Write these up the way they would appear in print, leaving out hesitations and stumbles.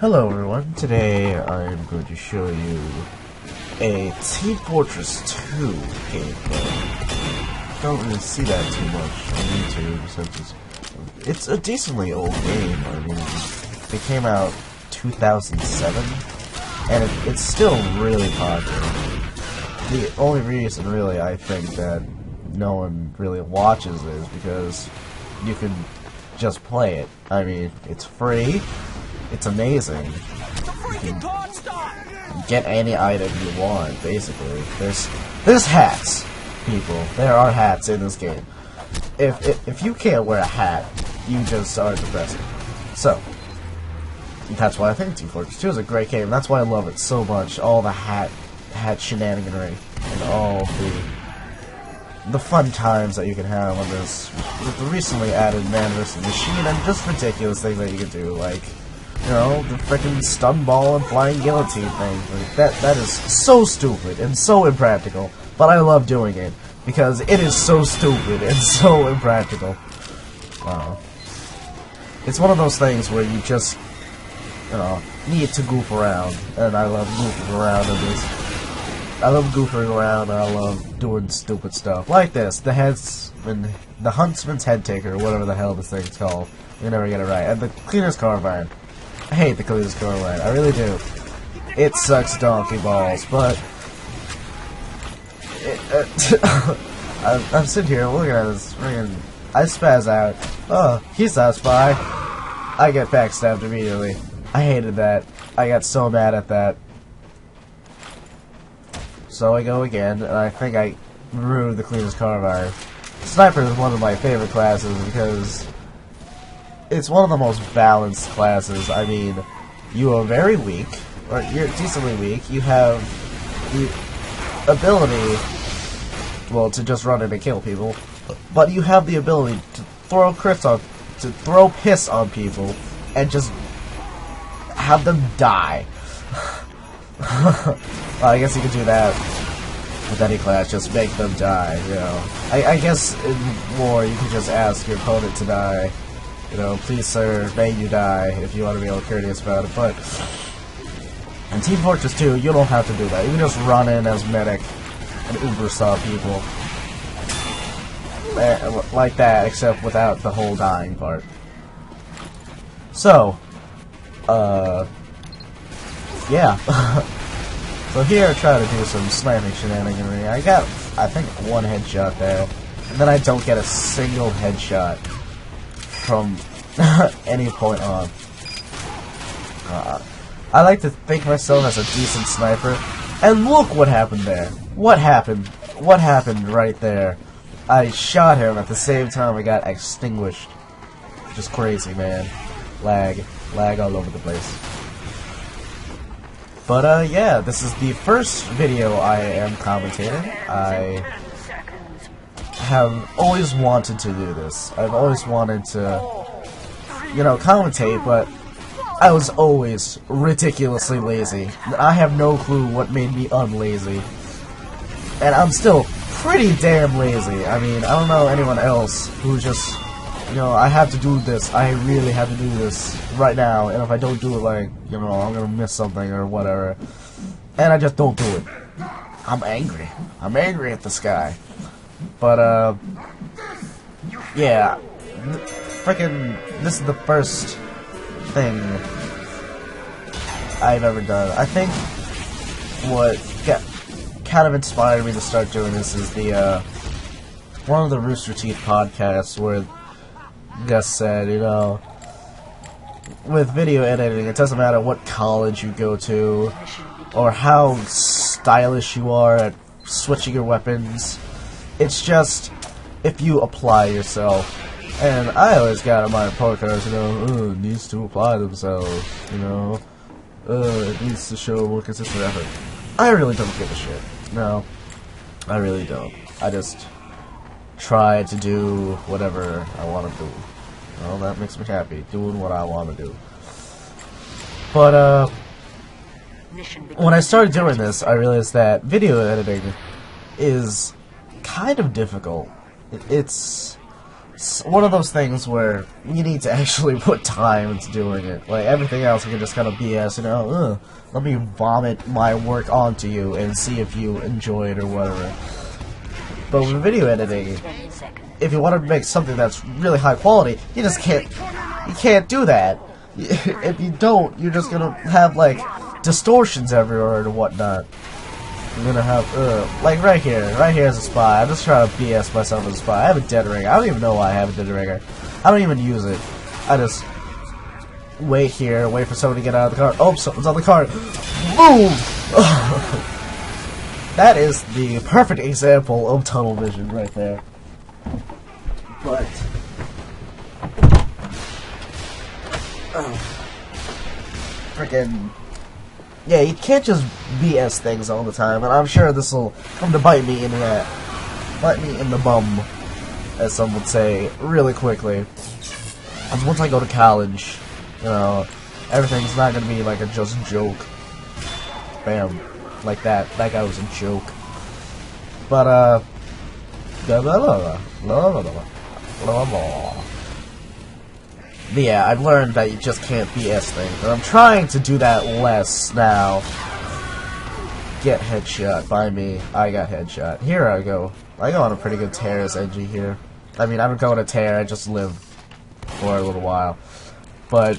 Hello everyone, today I'm going to show you a Team Fortress 2 gameplay. Don't really see that too much on YouTube since it's a decently old game. I mean, it came out 2007 and it's still really popular. The only reason really I think that no one really watches it is because you can just play it. I mean, it's free. It's amazing. You can get any item you want, basically. There's hats, people. There are hats in this game. If you can't wear a hat, you just are depressing. So, that's why I think Team Fortress 2 is a great game. That's why I love it so much. All the hat shenaniganry and all the fun times that you can have on this. With the recently added man versus machine and just ridiculous things that you can do, like, you know, the frickin' stun ball and flying guillotine thing. Like, that is so stupid and so impractical, but I love doing it because it is so stupid and so impractical. It's one of those things where you just, you know, need to goof around, and I love goofing around in this. I love goofing around and I love doing stupid stuff like this. The Huntsman's Head Taker, or whatever the hell this thing's called. You never get it right. And the Cleaner's Carbine. I hate the Cleaner's Carbine. I really do. It sucks donkey balls, but I'm sitting here looking at this friggin'. I spaz out. Oh, he's not a spy. I get backstabbed immediately. I hated that. I got so mad at that. So I go again, and I think I ruined the Cleaner's Carbine. Sniper is one of my favorite classes because it's one of the most balanced classes. I mean, you are very weak, or you're decently weak. You have the ability, well, to just run in and kill people, but you have the ability to throw piss on people, and just have them die. Well, I guess you could do that with any class, just make them die, you know. I guess in war you could just ask your opponent to die. You know, please sir, may you die, if you want to be all courteous about it, but in Team Fortress 2, you don't have to do that. You can just run in as medic and uber-saw people. Like that, except without the whole dying part. So, yeah. So here I try to do some sniping shenaniganry. I got, I think, one headshot there, and then I don't get a single headshot from any point on. I like to think myself as a decent sniper, and look what happened there. What happened? What happened right there? I shot him at the same time I got extinguished. Just crazy, man. Lag all over the place. But, yeah, this is the first video I am commentating. I have always wanted to do this. I've always wanted to, you know, commentate, but I was always ridiculously lazy. I have no clue what made me unlazy. And I'm still pretty damn lazy. I mean, I don't know anyone else who just, you know, I have to do this. I really have to do this right now. And if I don't do it, like, you know, I'm gonna miss something or whatever. And I just don't do it. I'm angry. I'm angry at this guy. But, yeah. Frickin', this is the first thing I've ever done. I think what kind of inspired me to start doing this is the, one of the Rooster Teeth podcasts where Gus said, you know, with video editing, it doesn't matter what college you go to, or how stylish you are at switching your weapons. It's just if you apply yourself. And I always got in my report cards, you know, it needs to apply themselves, you know, it needs to show more consistent effort. I really don't give a shit. No, I really don't. I just try to do whatever I want to do. Well, that makes me happy, doing what I want to do. But, when I started doing this, I realized that video editing is kind of difficult. It's it's one of those things where you need to actually put time into doing it. Like, everything else you can just kind of BS, you know, let me vomit my work onto you and see if you enjoy it or whatever. But with video editing, if you want to make something that's really high quality, you just can't do that. If you don't, you're just gonna have, like, distortions everywhere and whatnot. You're gonna have, like right here is a spy. I'm just trying to BS myself as a spy. I have a dead ringer. I don't even know why I have a dead ringer. I don't even use it. I just wait here, wait for someone to get out of the car. Oh, someone's on the car. Boom! That is the perfect example of tunnel vision right there. But freaking yeah, you can't just BS things all the time, and I'm sure this will come to bite me in the bum, as some would say, really quickly. And once I go to college, you know, everything's not gonna be like a just joke. Bam, like that. That guy was a joke. But yeah, I've learned that you just can't BS things, and I'm trying to do that less now. Get headshot by me. I got headshot. Here I go. I go on a pretty good tear as NG here. I mean, I don't go on a tear, I just live for a little while. But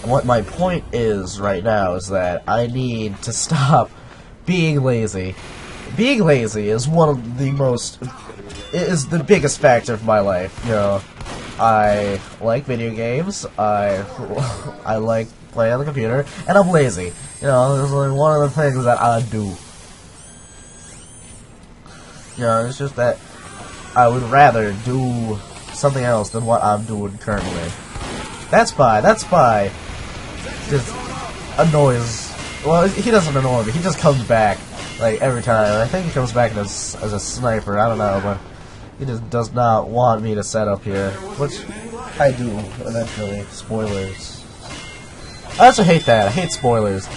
what my point is right now is that I need to stop being lazy. Being lazy is one of the is the biggest factor of my life, you know. I like video games, I like playing on the computer, and I'm lazy. You know, it's like one of the things that I do. You know, it's just that I would rather do something else than what I'm doing currently. That spy just annoys. Well, he doesn't annoy me, he just comes back, like, every time. I think he comes back as a sniper, I don't know, but he just does not want me to set up here, which I do eventually. Spoilers. I also hate that. I hate spoilers.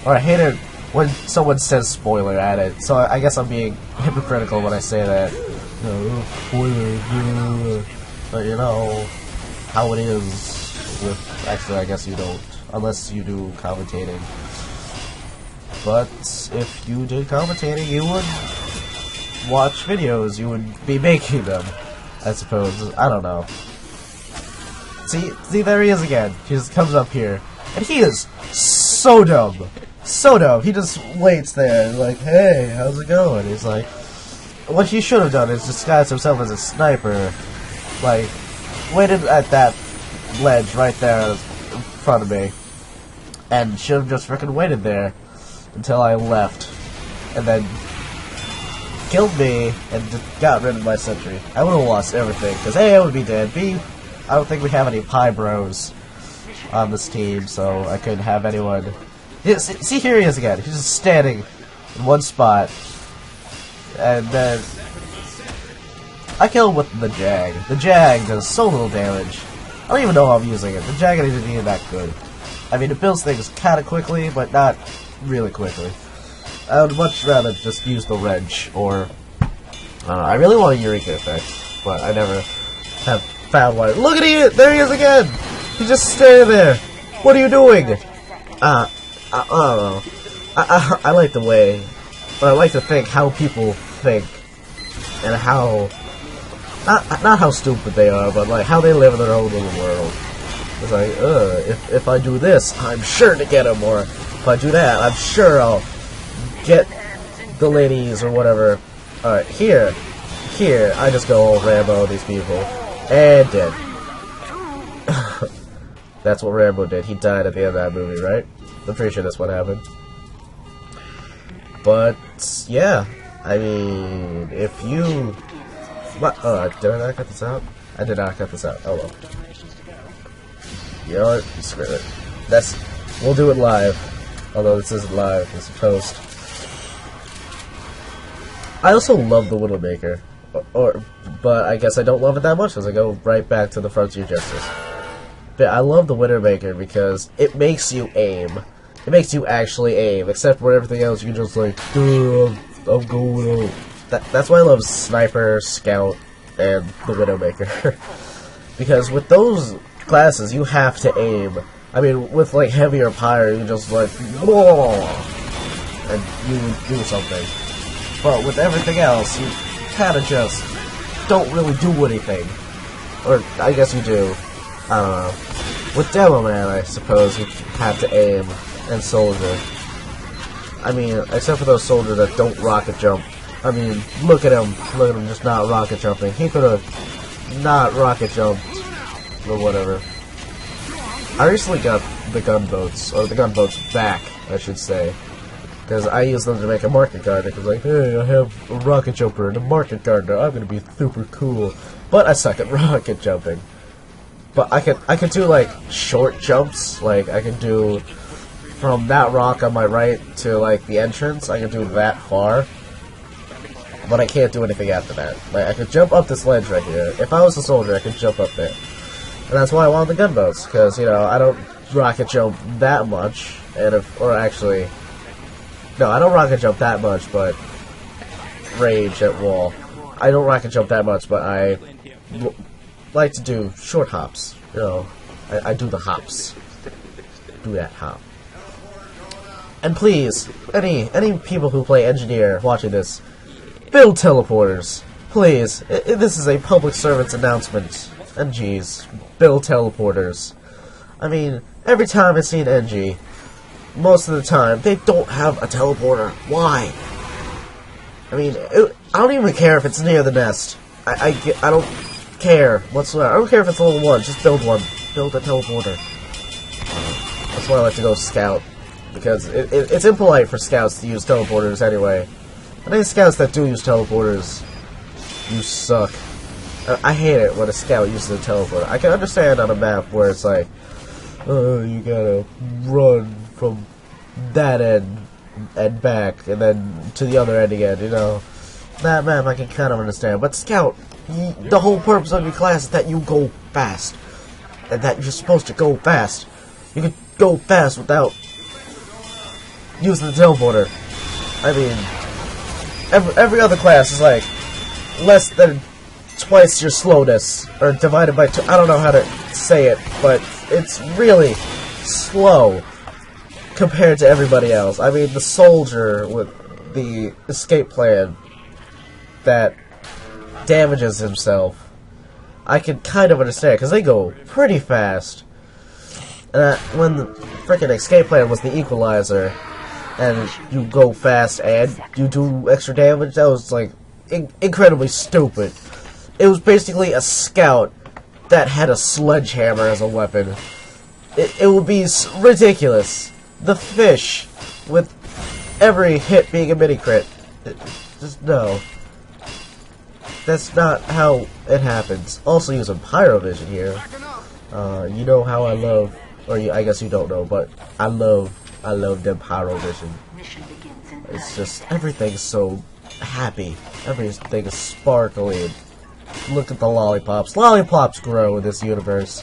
Or I hate it when someone says spoiler at it. So I guess I'm being hypocritical when I say that. Spoilers. But you know how it is with... Actually, I guess you don't. Unless you do commentating. But if you did commentating, you would watch videos, you would be making them, I suppose. I don't know. See, there he is again. He just comes up here, and he is so dumb. So dumb. He just waits there, like, hey, how's it going? He's like, what he should have done is disguise himself as a sniper. Like, waited at that ledge right there in front of me, and should have just frickin' waited there until I left, and then killed me and just got rid of my sentry. I would have lost everything, because A, I would be dead, B, I don't think we have any pie bros on this team, so I couldn't have anyone. Yeah, see, here he is again. He's just standing in one spot, and then I kill him with the Jag. The Jag does so little damage. I don't even know how I'm using it. The Jag isn't even that good. I mean, it builds things kind of quickly, but not really quickly. I would much rather just use the wrench, or I really want a Eureka effect, but I never have found one. Look at it! There he is again! He's just standing there! What are you doing? I don't know. I like the way, but I like to think how people think, and how, not how stupid they are, but like how they live in their own little world. It's like, if I do this, I'm sure to get him, or if I do that, I'm sure I'll get the ladies or whatever. Alright, here, I just go all Rambo these people, and dead. That's what Rambo did. He died at the end of that movie, right? I'm pretty sure that's what happened. But yeah, I mean, if you, did I not cut this out? I did not cut this out. Oh well. You know what? Screw it. We'll do it live. Although this isn't live, it's a post. I also love the Widowmaker, but I guess I don't love it that much, as I go right back to the Frontier Justice. But I love the Widowmaker because it makes you aim. It makes you actually aim, except for everything else you just like, I'm going. That's why I love Sniper, Scout, and the Widowmaker. Because with those classes, you have to aim. I mean, with, like, heavier pyre, you just, like, whoa, and you do something. But with everything else, you kinda just don't really do anything. Or, I guess you do. I don't know. With Demo Man, I suppose you have to aim and soldier. I mean, except for those soldiers that don't rocket jump. I mean, look at him just not rocket jumping. He could've not rocket jumped, or whatever. I recently got the gunboats, or the gunboats back, I should say. Because I used them to make a market garden, because like, hey, I have a rocket jumper and a market gardener, I'm gonna be super cool. But I suck at rocket jumping. But I could do, like, short jumps, like, I could do from that rock on my right to, like, the entrance, I could do that far. But I can't do anything after that. Like, I could jump up this ledge right here. If I was a soldier, I could jump up there. And that's why I wanted the gunboats, because, you know, I don't rocket jump that much, and or actually, no, I don't rocket jump that much, but rage at wall. I don't rocket jump that much, but I like to do short hops. You know, I do the hops. Do that hop. And please, any people who play engineer watching this, build teleporters. Please, this is a public servant's announcement. And geez, build teleporters. I mean, every time I've seen NG, most of the time, they don't have a teleporter. Why? I mean, I don't even care if it's near the nest. I don't care whatsoever. I don't care if it's level 1, just build one. Build a teleporter. That's why I like to go scout. Because it's impolite for scouts to use teleporters anyway. And any scouts that do use teleporters, you suck. I hate it when a scout uses a teleporter. I can understand on a map where it's like, oh, you gotta run from that end and back, and then to the other end again, you know. That map I can kind of understand. But scout, the whole purpose of your class is that you go fast. And that you're supposed to go fast. You can go fast without using the teleporter. I mean, every other class is like less than twice your slowness, or divided by 2. I don't know how to say it, but it's really slow compared to everybody else. I mean, the soldier with the escape plan that damages himself, I can kind of understand, because they go pretty fast. And when the frickin' escape plan was the equalizer, and you go fast and you do extra damage, that was, like, incredibly stupid. It was basically a scout that had a sledgehammer as a weapon. It would be ridiculous. The fish, with every hit being a mini-crit. Just no. That's not how it happens. Also using Pyrovision here. You know how I love, or I guess you don't know, but I love them Pyrovision. It's just, everything's so happy. Everything is sparkly. Look at the lollipops. Lollipops grow in this universe.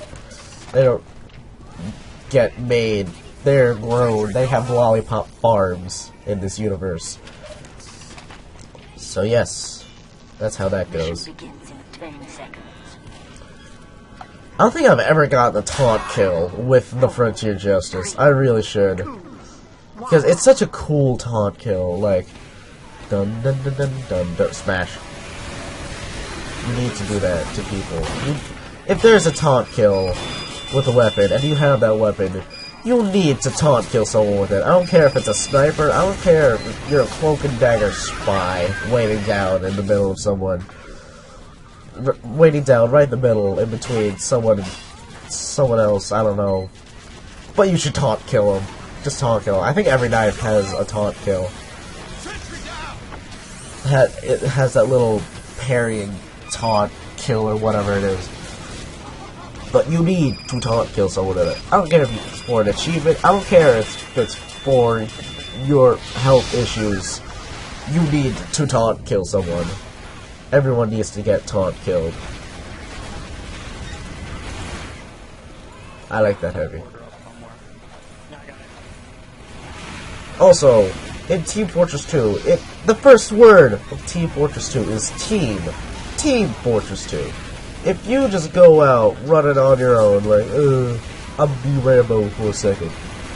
They don't get made. They're grown. They have lollipop farms in this universe. So yes, that's how that goes. I don't think I've ever gotten a taunt kill with the Frontier Justice. I really should. Because it's such a cool taunt kill. Like, dun dun dun dun dun dun, smash. You need to do that to people. If there's a taunt kill with a weapon, and you have that weapon, you need to taunt kill someone with it. I don't care if it's a sniper, I don't care if you're a cloak and dagger spy waiting down in the middle of someone. Waiting down right in the middle, in between someone and someone else, I don't know. But you should taunt kill him. Just taunt kill him. I think every knife has a taunt kill. It has that little parrying taunt kill or whatever it is. But you need to taunt kill someone in it. I don't care if it's for an achievement. I don't care if it's for your health issues. You need to taunt kill someone. Everyone needs to get taunt killed. I like that heavy. Also, in Team Fortress 2, the first word of Team Fortress 2 is team. Team Fortress 2. If you just go out running on your own, like, I'm be Rambo for a second,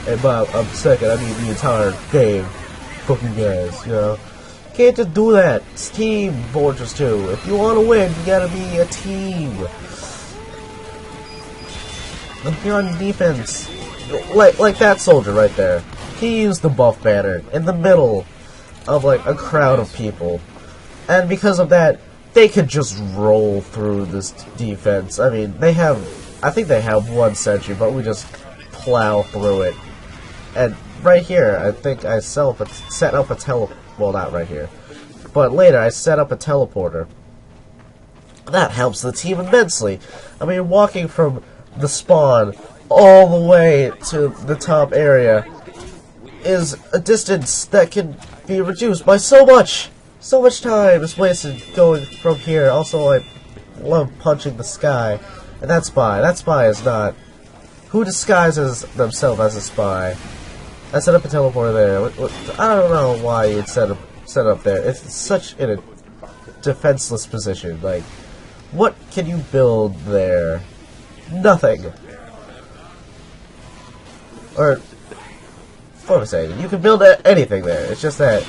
and by a second I mean the entire game, fucking guys, you know. Can't just do that. It's Team Fortress 2. If you want to win, you gotta be a team. If you're on defense, like that soldier right there, he used the buff banner in the middle of like a crowd of people, and because of that, they could just roll through this defense. I mean, I think they have one sentry, but we just plow through it. And right here, I think I set up a well, not right here, but later I set up a teleporter. That helps the team immensely. I mean, walking from the spawn all the way to the top area is a distance that can be reduced by so much. So much time is wasted going from here. Also, I love punching the sky. And that spy is not... Who disguises themselves as a spy? I set up a teleporter there. I don't know why you'd set up there. It's such in a defenseless position. Like, what can you build there? Nothing. Or, what was I saying? You can build anything there. It's just that,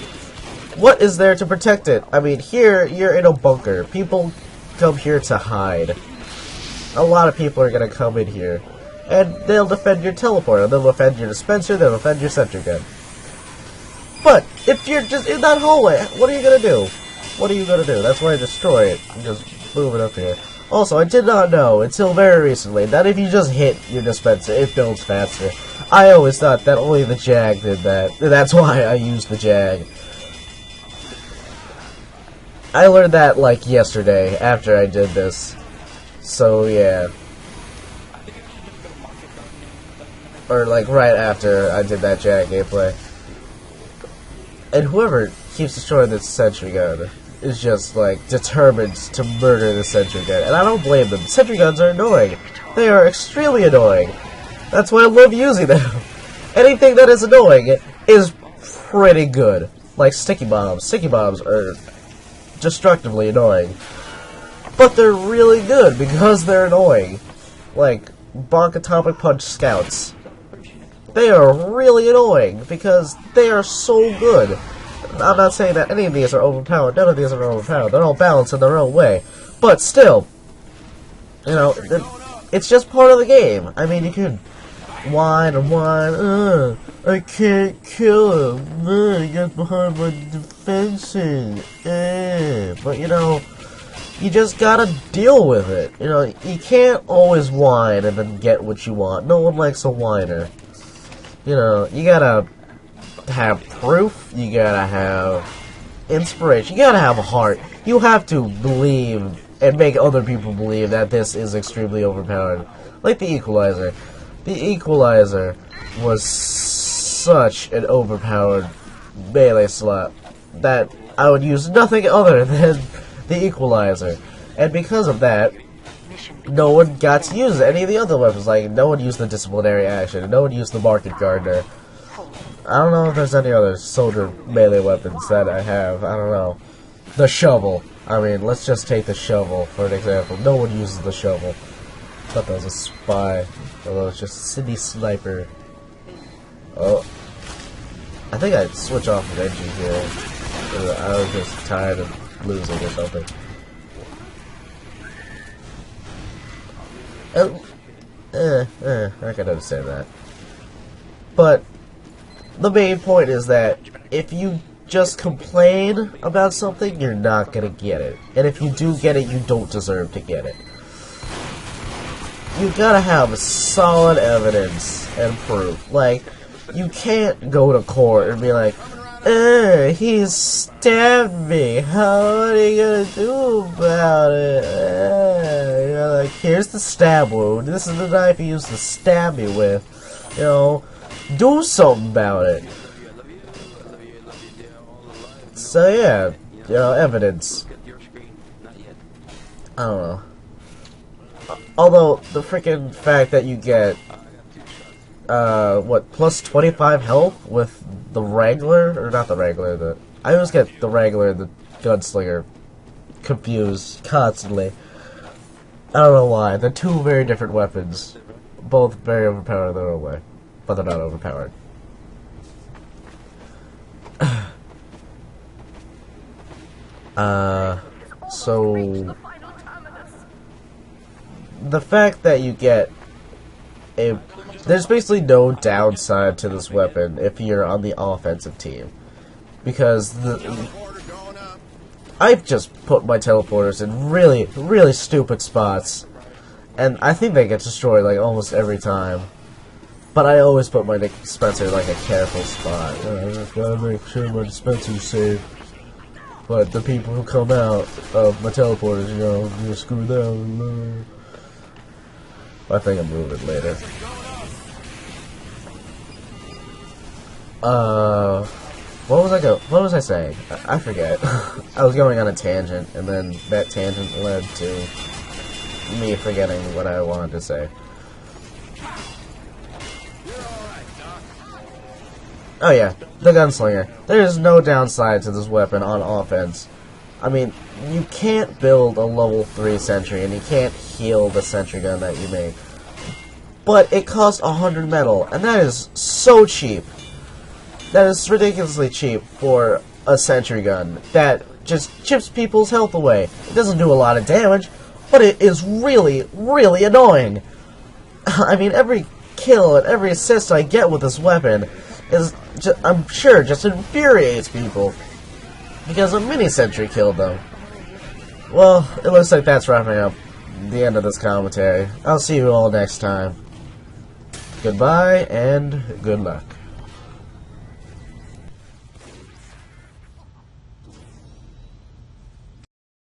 what is there to protect it? I mean, here, you're in a bunker. People come here to hide. A lot of people are gonna come in here. And they'll defend your teleporter, they'll defend your dispenser, they'll defend your sentry gun. But, if you're just in that hallway, what are you gonna do? What are you gonna do? That's why I destroy it. I'm just move it up here. Also, I did not know, until very recently, that if you just hit your dispenser, it builds faster. I always thought that only the Jag did that. That's why I used the Jag. I learned that, like, yesterday, after I did this. So, yeah. Or, like, right after I did that Jag gameplay. And whoever keeps destroying this sentry gun is just, like, determined to murder the sentry gun. And I don't blame them. Sentry guns are annoying. They are extremely annoying. That's why I love using them. Anything that is annoying is pretty good. Like sticky bombs. Sticky bombs are destructively annoying. But they're really good because they're annoying. Like, Bonk Atomic Punch Scouts. They are really annoying because they are so good. I'm not saying that any of these are overpowered. None of these are overpowered. They're all balanced in their own way. But still, you know, it's just part of the game. I mean, you can whine and whine. I can't kill him. He gets behind my defenses. But, you know, you just gotta deal with it. You know, you can't always whine and then get what you want. No one likes a whiner. You know, you gotta have proof, you gotta have inspiration, you gotta have a heart. You have to believe and make other people believe that this is extremely overpowered. Like the Equalizer. The Equalizer was such an overpowered melee slap that I would use nothing other than the Equalizer. And because of that, no one got to use any of the other weapons. Like, no one used the disciplinary action, no one used the market gardener. I don't know if there's any other soldier melee weapons that I have. I don't know. The shovel. I mean, let's just take the shovel for an example. No one uses the shovel. I thought that was a spy. Although it's just City Sniper. Oh. I think I'd switch off of Edgy here. I was just tired of losing or something. I can understand that. But the main point is that if you just complain about something, you're not gonna get it. And if you do get it, you don't deserve to get it. You gotta have solid evidence and proof. Like, you can't go to court and be like, he stabbed me. How are you gonna do about it? You're like, here's the stab wound. This is the knife he used to stab me with. You know, do something about it. So yeah, you know, evidence. I don't know. Although, the freaking fact that you get, what, plus 25 health with the Wrangler? Or not the Wrangler, I always get the Wrangler and the Gunslinger confused constantly. I don't know why. They're two very different weapons. Both very overpowered in their own way. But they're not overpowered. So... the fact that you get a... there's basically no downside to this weapon if you're on the offensive team. Because I've just put my teleporters in really, really stupid spots. And I think they get destroyed like almost every time. But I always put my dispenser in like a careful spot. I just gotta make sure my dispenser's safe. But the people who come out of my teleporters, you know, you screw them. I think I'll move it later. What was I saying? I forget. I was going on a tangent, and then that tangent led to me forgetting what I wanted to say. Oh yeah, the gunslinger. There is no downside to this weapon on offense. I mean, you can't build a level 3 sentry, and you can't heal the sentry gun that you make. But it costs 100 metal, and that is so cheap. That is ridiculously cheap for a sentry gun that just chips people's health away. It doesn't do a lot of damage, but it is really, really annoying. I mean, every kill and every assist I get with this weapon is, I'm sure, just infuriates people. Because a mini-sentry killed them. Well, it looks like that's wrapping up the end of this commentary. I'll see you all next time. Goodbye, and good luck.